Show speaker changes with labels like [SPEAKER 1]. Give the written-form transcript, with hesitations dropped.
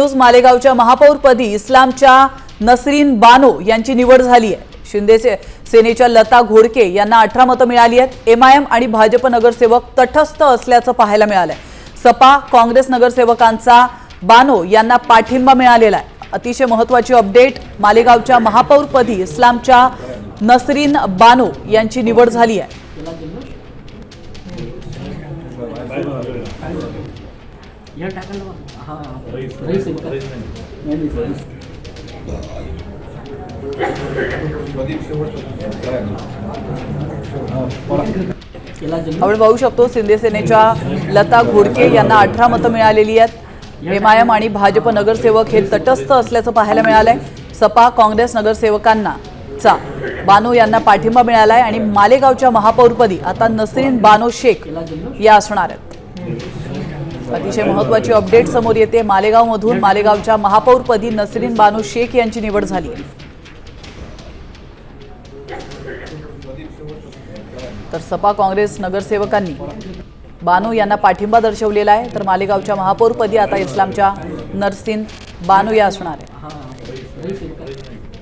[SPEAKER 1] News मालेगावच्या महापौरपदी इस्लामच्या नसरीन बानो यांची निवड झाली आहे। शिंदे सेनेच्या लता घोडके यांना 18 मतं मिळाली आहेत। एमआयएम आणि भाजप नगरसेवक तटस्थ असल्याचं पाहायला मिळालंय। सपा काँग्रेस नगरसेवकांचा बानो यांना पाठिंबा मिळालेला आहे। अतिशय महत्त्वाची अपडेट, मालेगावच्या महापौरपदी इस्लामच्या नसरीन बानो यांची निवड झाली आहे। आपण पाहू शकतो शिंदे सेनेच्या लता घोडके यांना 18 मतं मिळालेली आहेत। एमआयएम आणि भाजप नगरसेवक हे तटस्थ असल्याचं पाहायला मिळालंय। सपा काँग्रेस नगरसेवकांना बानो यांना पाठिंबा मिळालाय आणि मालेगावच्या महापौरपदी आता नसरीन बानो शेख या असणार आहेत। अतिशय महत्त्वाची अपडेट समोर येते। मालेगावमधून मालेगावच्या महापौरपदी नसरीन बानो शेख यांची निवड झाली आहे। तर सपा काँग्रेस नगरसेवकांनी बानो यांना पाठिंबा दर्शवलेला आहे। तर मालेगावच्या महापौरपदी आता इस्लामच्या नसरीन बानो या असणार आहे।